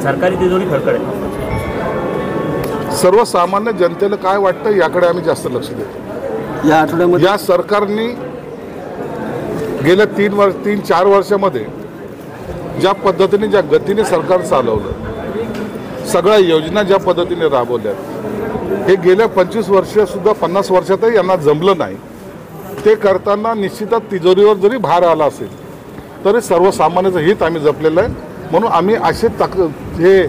सरकारी तिजोरी खडखड आहे. सर्वसामान्य जनतेला काय वाटतं याकडे आम्ही जास्त लक्ष देतो. या आठवड्यामध्ये या सरकारने गेल्या 3-4 वर्षामध्ये ज्या पद्धतीने ज्या गतीने सरकार चालवलं, सगळ्या योजना ज्या पद्धतीने राबवल्यात, हे गेल्या 25 वर्षसुद्धा 50 वर्षातही यांना जमलं नाही. ते करताना निश्चितच तिजोरीवर जरी भार आला असेल तरी सर्वसामान्याचं हित आम्ही जपलेलं आहे. म्हणून आम्ही असे हे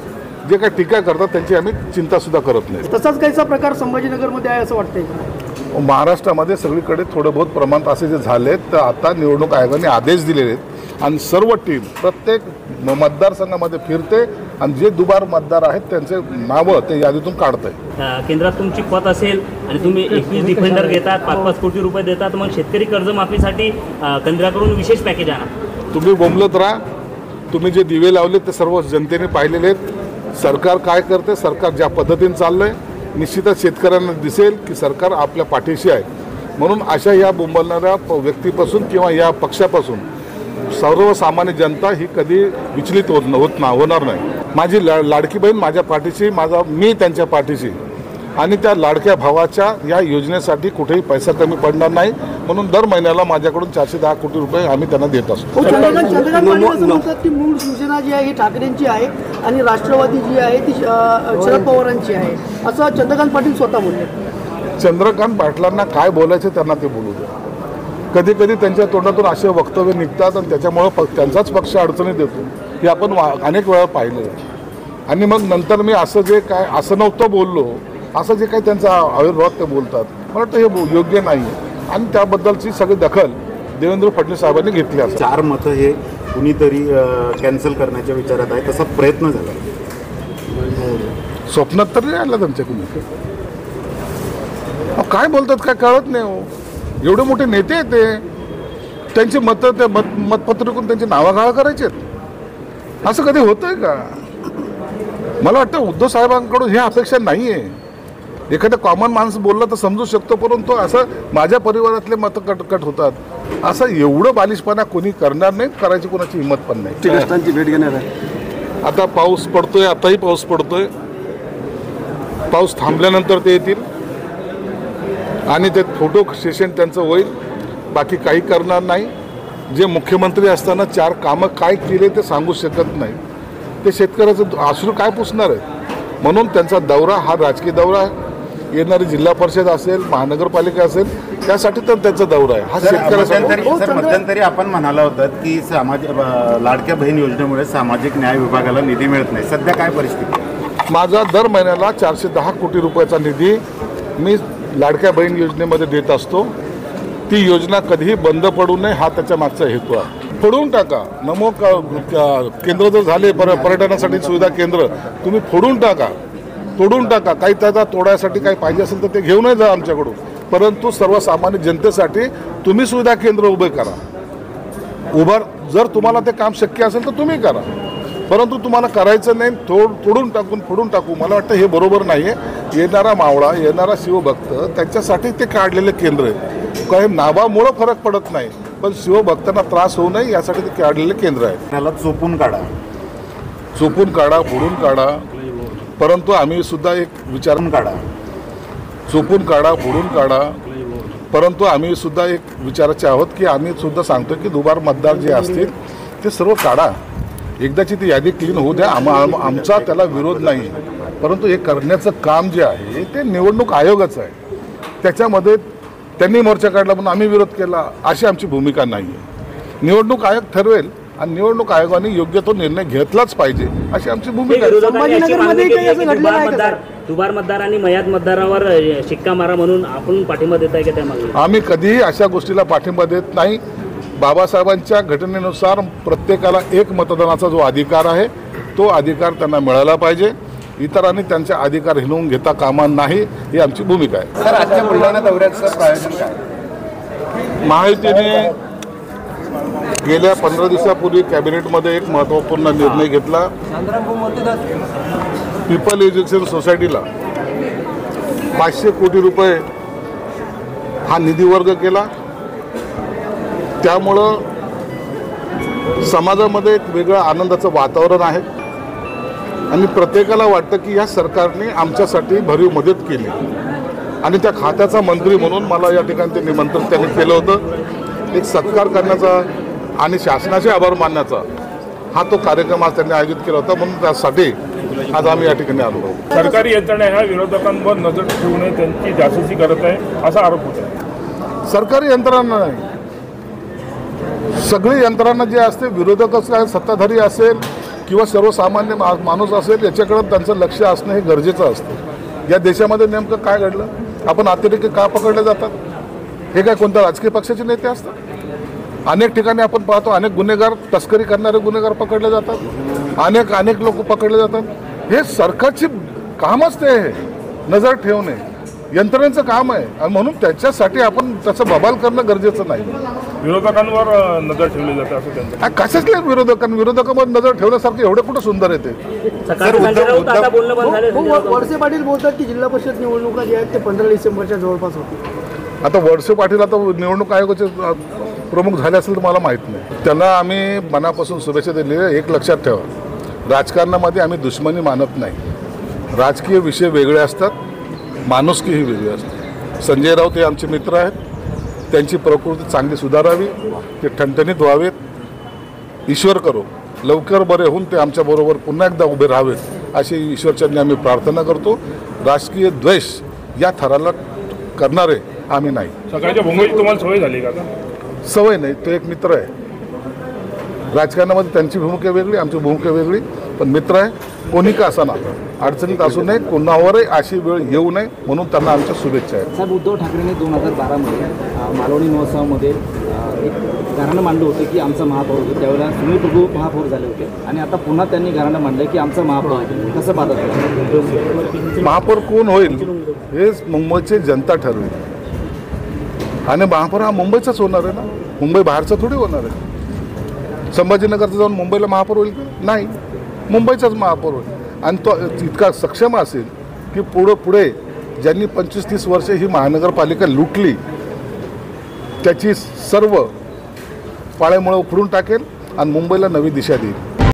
जे काही टीका करतात त्यांची आम्ही चिंतासुद्धा करत नाही. तसाच काहीचा प्रकार संभाजीनगरमध्ये आहे असं वाटतंय का? महाराष्ट्रामध्ये सगळीकडे थोडं बहुत प्रमाणात असे जे झाले आहेत, तर आता निवडणूक आयोगाने आदेश दिलेले आहेत आणि सर्व टीम प्रत्येक मतदारसंघामध्ये फिरते आणि जे दुबार मतदार आहेत त्यांचे नावं ते यादीतून काढत आहे. केंद्रात तुमची पत असेल आणि तुम्ही 21 डिफेंडर घेतात, 5-5 कोटी रुपये देतात, मग शेतकरी कर्जमाफीसाठी केंद्राकडून विशेष पॅकेज आणा. तुम्ही बोंबलत राहा. तुम्ही जे दिवे लावले ते सर्व जनतेने पाहिलेले आहेत. सरकार काय करते, सरकार ज्या पद्धतीने चाललं आहे, निश्चितच शेतकऱ्यांना दिसेल की सरकार आपल्या पाठीशी आहे. म्हणून अशा या बोंबलणाऱ्या व्यक्तीपासून किंवा या पक्षापासून सर्वसामान्य जनता ही कधी विचलित होणार नाही. माझी लाडकी बहीण माझ्या पाठीशी, मी त्यांच्या पाठीशी, आणि त्या लाडक्या भावाच्या या योजनेसाठी कुठेही पैसा कमी पडणार नाही. म्हणून दर महिन्याला माझ्याकडून 410 कोटी रुपये आम्ही त्यांना देत असतो. म्हणतात की मूळ शिवसेना जी आहे ही ठाकरेंची आहे आणि राष्ट्रवादी जी आहे ती शरद पवारांची आहे, असं चंद्रकांत पाटील स्वतः बोलले. चंद्रकांत पाटलांना काय बोलायचं त्यांना ते बोलू द्या. कधी कधी त्यांच्या तोंडातून असे वक्तव्य निघतात आणि त्याच्यामुळं त्यांचाच पक्ष अडचणीत देतो, हे आपण अनेक वेळा पाहिलं. आणि मग नंतर मी असं जे काय असं नव्हतं बोललो, असं जे काही त्यांचा आविर्भाव ते बोलतात, मला वाटतं हे योग्य नाही आहे. आणि त्याबद्दलची सगळी दखल देवेंद्र फडणवीस साहेबांनी घेतली असेल. 4 मतं हे कुणीतरी कॅन्सल करण्याच्या विचारात आहे, तसा प्रयत्न झाला. स्वप्नात तरी आलं त्यांच्याकडून. काय बोलतात काय कळत नाही हो. एवढे मोठे नेते आहेत ते, त्यांची मतं त्या मतपत्रिकेतून त्यांची नावागाळा करायची आहेत. असं कधी होतंय का? मला वाटतं उद्धव साहेबांकडून ही अपेक्षा नाही आहे. एखादा कॉमन माणूस बोलला तर समजू शकतो, परंतु असं माझ्या परिवारातले मतं कट होतात असं एवढं बालिशपणा कोणी करणार नाही, करायची कोणाची हिंमत पण नाही. तिरस्तांची भेट घेणार आहे. आता पाऊस पडतोय, आताही पाऊस पडतोय. पाऊस थांबल्यानंतर ते येतील आणि ते फोटो सेशन त्यांचं होईल. बाकी काही करणार नाही. जे मुख्यमंत्री असताना 4 कामं काय केले ते सांगू शकत नाही. ते शेतकऱ्याचं अश्रू काय पुसणार आहेत. म्हणून त्यांचा दौरा हा राजकीय दौरा आहे. येणारी जिल्हा परिषद असेल, महानगरपालिका असेल, त्यासाठी तर त्यांचा दौरा आहे. हा शेतकऱ्याचा. मध्यंतरी आपण म्हणाला होता की लाडक्या बहीण योजनेमुळे सामाजिक न्याय विभागाला निधी मिळत नाही. सध्या काय परिस्थिती? माझा दर महिन्याला 410 कोटी रुपयाचा निधी मी लाडक्या बहीण योजनेमध्ये देत असतो. ती योजना कधीही बंद पडू नये हा त्याच्या मागचा हेतू आहे. फोडून टाका. नमो केंद्र जर झाले पर्यटनासाठी सुविधा केंद्र, तुम्ही फोडून टाका, तोडून टाका. काही त्याचा तोडायसाठी काही पाहिजे असेल तर ते घेऊनही जा आमच्याकडून. परंतु सर्वसामान्य जनतेसाठी तुम्ही सुविधा केंद्र उभे करा. जर तुम्हाला ते काम शक्य असेल तर तुम्ही करा, परंतु तुम्हाला करायचं नाही तोडून टाकून फोडून टाकू. मला वाटतं हे बरोबर नाही आहे. येणारा मावळा, येणारा शिवभक्त त्यांच्यासाठी ते काढलेले केंद्र आहे. काही नावामुळं फरक पडत नाही, पण शिवभक्तांना त्रास होऊ नये यासाठी ते काढलेले केंद्र आहे. त्याला चोपून काढा, फोडून काढा. परंतु आम्ही सुद्धा एक विचारून काढा. चोपून काढा, फोडून काढा. परंतु आम्ही सुद्धा एक विचाराचे आहोत की आम्ही सुद्धा सांगतो की दुबार मतदार जे असतील ते सर्व काढा. एकदाची ती यादी क्लीन होऊ द्या. आमचा त्याला विरोध नाही, परंतु हे करण्याचं काम जे आहे ते निवडणूक आयोगाचं आहे. त्याच्यामध्ये त्यांनी मोर्चा काढला म्हणून आम्ही विरोध केला अशी आमची भूमिका नाही आहे. निवडणूक आयोग ठरवेल आणि निवडणूक आयोगाने योग्य तो निर्णय घेतलाच पाहिजे अशी आमची भूमिका आहे. दुबार मतदार आणि मयात मतदारावर शिक्का मारा म्हणून आपण पाठिंबा देत आहे का त्यामागे? आम्ही कधीही अशा गोष्टीला पाठिंबा देत नाही. बाबासाहेबांच्या घटनेनुसार प्रत्येकाला एक मतदानाचा जो अधिकार आहे तो अधिकार त्यांना मिळाला पाहिजे. इतरांनी त्यांचे अधिकार हिणवून घेता कामा नाही ही आमची भूमिका आहे. सर, आजच्या बुलढाणा दौऱ्याचं प्रायोजन काय? महायुतीने गेल्या 15 दिवसापूर्वी कॅबिनेटमध्ये एक महत्त्वपूर्ण निर्णय घेतला. पीपल एज्युकेशन सोसायटीला 500 कोटी रुपये हा निधी वर्ग केला. त्यामुळं समाजामध्ये एक वेगळं आनंदाचं वातावरण आहे. आणि प्रत्येकाला वाटतं की या सरकारने आमच्यासाठी भरीव मदत केली आणि त्या खात्याचा मंत्री म्हणून मला या ठिकाणी ते निमंत्रण त्यांनी केलं होतं. एक सत्कार करण्याचा आणि शासनाचे आभार मानण्याचा हा तो कार्यक्रम आज त्यांनी आयोजित केला होता. म्हणून त्यासाठी आज आम्ही या ठिकाणी आलो आहोत. सरकारी यंत्रणा ह्या विरोधकांवर नजर ठेवून त्यांची जासूसी करत आहे असा आरोप होत आहे. सरकारी यंत्रणा नाही, सगळी यंत्रणा जे असते, विरोधकच काय सत्ताधारी असेल किंवा सर्वसामान्य माणूस असेल, याच्याकडे त्यांचं लक्ष असणं हे गरजेचं असतं. या देशामध्ये नेमकं काय घडलं, आपण अतिरेकी का पकडले जातात, हे काय कोणत्या राजकीय पक्षाचे नेते असतात. अनेक ठिकाणी आपण पाहतो अनेक गुन्हेगार, तस्करी करणारे गुन्हेगार पकडले जातात, अनेक लोक पकडले जातात. हे सरकारची कामच ते आहे, नजर ठेवणे यंत्रणेचं काम आहे. आणि म्हणून त्याच्यासाठी आपण त्याचं बबाल करणं गरजेचं नाही. विरोधकांवर नजर ठेवली जाते असं त्यांचं. कशाच विरोधकांवर नजर ठेवण्यासारखे एवढे कुठं सुंदर येते. सकाळी संजय राऊत आता बोलणं बंद झालं. संजय राऊत वळसे पाटील बोलतात की जिल्हा परिषद निवडणुका ज्या आहेत ते 15 डिसेंबरच्या जवळपास होतील. आता वळसे पाटील आता निवडणूक आयोगाचे प्रमुख झाले असेल तर मला माहीत नाही. त्यांना आम्ही मनापासून शुभेच्छा दिली. एक लक्षात ठेवा, राजकारणामध्ये आम्ही दुश्मनी मानत नाही. राजकीय विषय वेगळे असतात, माणुसकी ही वेगळी असते. संजय राऊत हे आमचे मित्र आहेत. त्यांची प्रकृती चांगली सुधारावी, ते ठणठणीत व्हावेत. ईश्वर करो लवकर बरे होऊन ते आमच्याबरोबर पुन्हा एकदा उभे राहावेत अशी ईश्वरचरणी आम्ही प्रार्थना करतो. राजकीय द्वेष या थराला करणारे आम्ही नाही. सकाळच्या भूमीची तुम्हाला सवय झाली का आता? सवय नाही, तो एक मित्र आहे. राजकारणामध्ये त्यांची भूमिका वेगळी, आमची भूमिका वेगळी, पण मित्र आहे. कोणी का असा ना अडचणीत असू नये, कोणावरही अशी वेळ येऊ नये म्हणून त्यांना आमच्या शुभेच्छा आहेत. साहेब, उद्धव ठाकरेंनी 2012मध्ये मालवणी महोत्सवामध्ये एक घराणं मांडलं होतं की आमचा महापौर होतो. त्यावेळेला सुनील प्रभू महापौर झाले होते आणि आता पुन्हा त्यांनी घराणं मांडलं की आमचा महापौर होतो. कसं पाहतात? महापौर कोण होईल हे मुंबईची जनता ठरवेल. आणि महापौर हा मुंबईचाच होणार आहे ना, मुंबई बाहेरचा थोडी होणार आहे. संभाजीनगरचा जाऊन मुंबईला महापौर होईल नाही, मुंबईचाच महापौर होईल. आणि तो इतका सक्षम असेल की पुढे ज्यांनी 25-30 वर्षे ही महानगरपालिका लुटली त्याची सर्व पाळेमुळे उखडून टाकेल आणि मुंबईला नवी दिशा देईल.